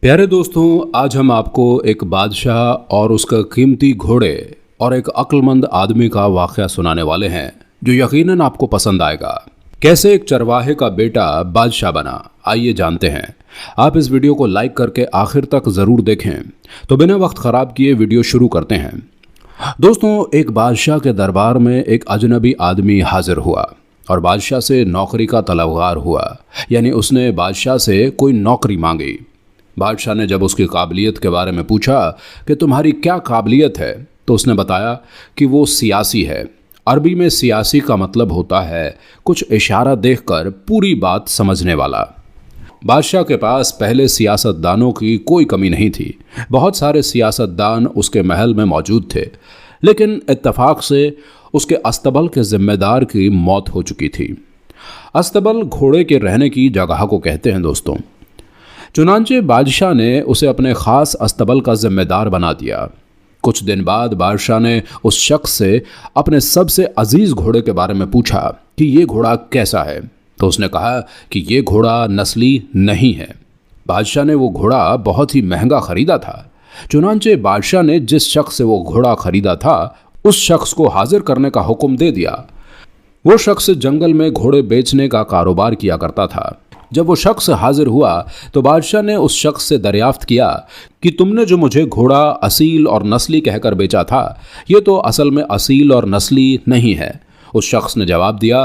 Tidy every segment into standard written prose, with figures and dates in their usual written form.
प्यारे दोस्तों, आज हम आपको एक बादशाह और उसका कीमती घोड़े और एक अक्लमंद आदमी का वाक़या सुनाने वाले हैं जो यकीनन आपको पसंद आएगा। कैसे एक चरवाहे का बेटा बादशाह बना, आइए जानते हैं। आप इस वीडियो को लाइक करके आखिर तक ज़रूर देखें। तो बिना वक्त ख़राब किए वीडियो शुरू करते हैं। दोस्तों, एक बादशाह के दरबार में एक अजनबी आदमी हाजिर हुआ और बादशाह से नौकरी का तलबगार हुआ, यानी उसने बादशाह से कोई नौकरी मांगी। बादशाह ने जब उसकी काबिलियत के बारे में पूछा कि तुम्हारी क्या काबिलियत है, तो उसने बताया कि वो सियासी है। अरबी में सियासी का मतलब होता है कुछ इशारा देखकर पूरी बात समझने वाला। बादशाह के पास पहले सियासतदानों की कोई कमी नहीं थी। बहुत सारे सियासतदान उसके महल में मौजूद थे, लेकिन इत्तफाक से उसके अस्तबल के जिम्मेदार की मौत हो चुकी थी। अस्तबल घोड़े के रहने की जगह को कहते हैं दोस्तों। चुनांचे बादशाह ने उसे अपने ख़ास अस्तबल का जिम्मेदार बना दिया। कुछ दिन बाद बादशाह ने उस शख्स से अपने सबसे अजीज़ घोड़े के बारे में पूछा कि ये घोड़ा कैसा है, तो उसने कहा कि ये घोड़ा नस्ली नहीं है। बादशाह ने वो घोड़ा बहुत ही महंगा ख़रीदा था। चुनांचे बादशाह ने जिस शख्स से वो घोड़ा ख़रीदा था उस शख्स को हाजिर करने का हुक्म दे दिया। वो शख्स जंगल में घोड़े बेचने का कारोबार किया करता था। जब वो शख्स हाजिर हुआ तो बादशाह ने उस शख्स से दरियाफ्त किया कि तुमने जो मुझे घोड़ा असील और नस्ली कहकर बेचा था, ये तो असल में असील और नस्ली नहीं है। उस शख्स ने जवाब दिया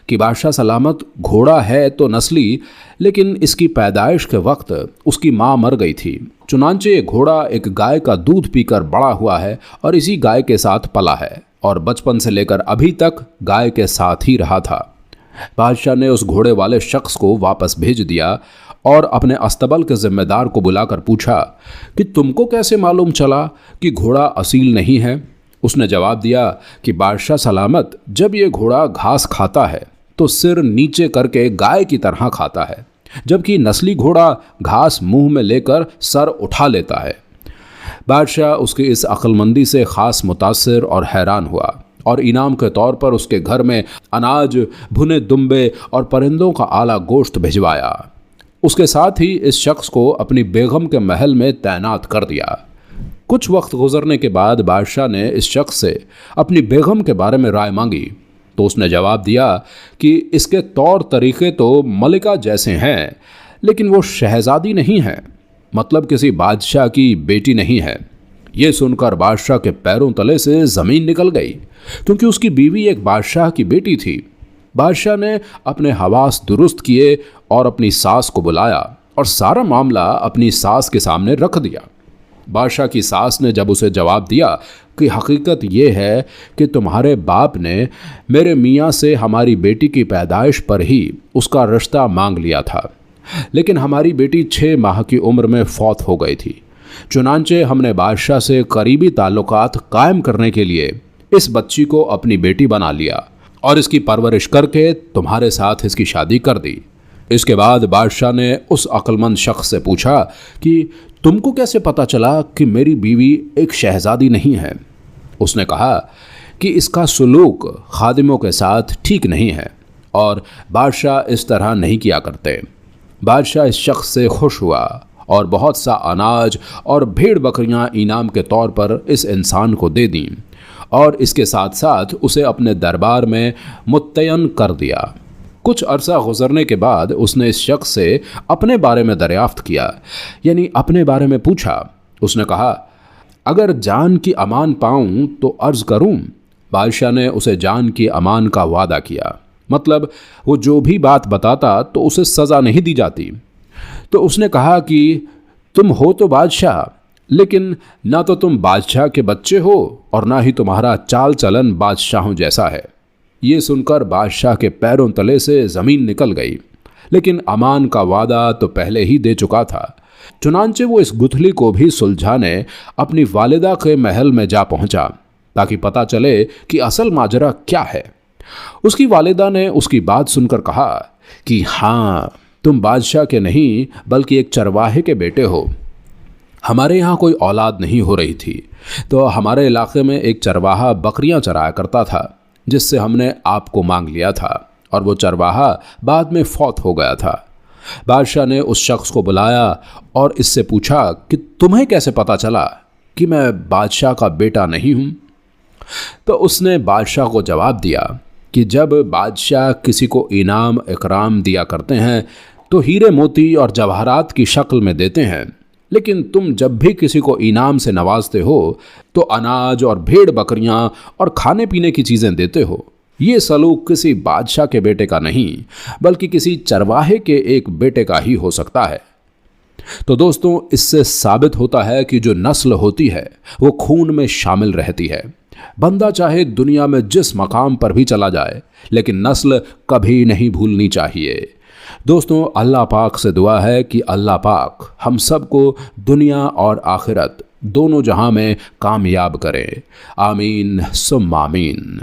कि बादशाह सलामत, घोड़ा है तो नस्ली, लेकिन इसकी पैदाइश के वक्त उसकी माँ मर गई थी। चुनांचे ये घोड़ा एक गाय का दूध पीकर बड़ा हुआ है और इसी गाय के साथ पला है और बचपन से लेकर अभी तक गाय के साथ ही रहा था। बादशाह ने उस घोड़े वाले शख्स को वापस भेज दिया और अपने अस्तबल के जिम्मेदार को बुलाकर पूछा कि तुमको कैसे मालूम चला कि घोड़ा असील नहीं है। उसने जवाब दिया कि बादशाह सलामत, जब ये घोड़ा घास खाता है तो सिर नीचे करके गाय की तरह खाता है, जबकि नस्ली घोड़ा घास मुंह में लेकर सर उठा लेता है। बादशाह उसकी इस अक्लमंदी से ख़ास मुतासिर और हैरान हुआ और इनाम के तौर पर उसके घर में अनाज, भुने दुम्बे और परिंदों का आला गोश्त भिजवाया। उसके साथ ही इस शख्स को अपनी बेगम के महल में तैनात कर दिया। कुछ वक्त गुजरने के बाद बादशाह ने इस शख्स से अपनी बेगम के बारे में राय मांगी, तो उसने जवाब दिया कि इसके तौर तरीके तो मलिका जैसे हैं, लेकिन वो शहजादी नहीं है, मतलब किसी बादशाह की बेटी नहीं है। ये सुनकर बादशाह के पैरों तले से ज़मीन निकल गई, क्योंकि उसकी बीवी एक बादशाह की बेटी थी। बादशाह ने अपने हवास दुरुस्त किए और अपनी सास को बुलाया और सारा मामला अपनी सास के सामने रख दिया। बादशाह की सास ने जब उसे जवाब दिया कि हकीकत ये है कि तुम्हारे बाप ने मेरे मियाँ से हमारी बेटी की पैदाइश पर ही उसका रिश्ता मांग लिया था, लेकिन हमारी बेटी 6 माह की उम्र में फौत हो गई थी। चुनांचे हमने बादशाह से करीबी ताल्लुकात कायम करने के लिए इस बच्ची को अपनी बेटी बना लिया और इसकी परवरिश करके तुम्हारे साथ इसकी शादी कर दी। इसके बाद बादशाह ने उस अक्लमंद शख्स से पूछा कि तुमको कैसे पता चला कि मेरी बीवी एक शहजादी नहीं है। उसने कहा कि इसका सुलूक खादिमों के साथ ठीक नहीं है और बादशाह इस तरह नहीं किया करते। बादशाह इस शख्स से खुश हुआ और बहुत सा अनाज और भेड़ बकरियां इनाम के तौर पर इस इंसान को दे दीं और इसके साथ साथ उसे अपने दरबार में मुत्तयन कर दिया। कुछ अरसा गुजरने के बाद उसने इस शख्स से अपने बारे में दरियाफ्त किया, यानी अपने बारे में पूछा। उसने कहा, अगर जान की अमान पाऊं तो अर्ज़ करूं। बादशाह ने उसे जान की अमान का वादा किया, मतलब वो जो भी बात बताता तो उसे सज़ा नहीं दी जाती। तो उसने कहा कि तुम हो तो बादशाह, लेकिन ना तो तुम बादशाह के बच्चे हो और ना ही तुम्हारा चाल चलन बादशाहों जैसा है। ये सुनकर बादशाह के पैरों तले से ज़मीन निकल गई, लेकिन अमान का वादा तो पहले ही दे चुका था। चुनांचे वो इस गुथली को भी सुलझाने अपनी वालिदा के महल में जा पहुंचा ताकि पता चले कि असल माजरा क्या है। उसकी वालिदा ने उसकी बात सुनकर कहा कि हाँ, तुम बादशाह के नहीं बल्कि एक चरवाहे के बेटे हो। हमारे यहाँ कोई औलाद नहीं हो रही थी, तो हमारे इलाके में एक चरवाहा बकरियां चराया करता था, जिससे हमने आपको मांग लिया था और वो चरवाहा बाद में फौत हो गया था। बादशाह ने उस शख्स को बुलाया और इससे पूछा कि तुम्हें कैसे पता चला कि मैं बादशाह का बेटा नहीं हूं? तो उसने बादशाह को जवाब दिया कि जब बादशाह किसी को इनाम इकराम दिया करते हैं तो हीरे मोती और जवाहरात की शक्ल में देते हैं, लेकिन तुम जब भी किसी को इनाम से नवाजते हो तो अनाज और भेड़ बकरियां और खाने पीने की चीज़ें देते हो। ये सलूक किसी बादशाह के बेटे का नहीं बल्कि किसी चरवाहे के एक बेटे का ही हो सकता है। तो दोस्तों, इससे साबित होता है कि जो नस्ल होती है वो खून में शामिल रहती है। बंदा चाहे दुनिया में जिस मकाम पर भी चला जाए, लेकिन नस्ल कभी नहीं भूलनी चाहिए। दोस्तों, अल्लाह पाक से दुआ है कि अल्लाह पाक हम सबको दुनिया और आखिरत दोनों जहां में कामयाब करें। आमीन सुम्मा आमीन।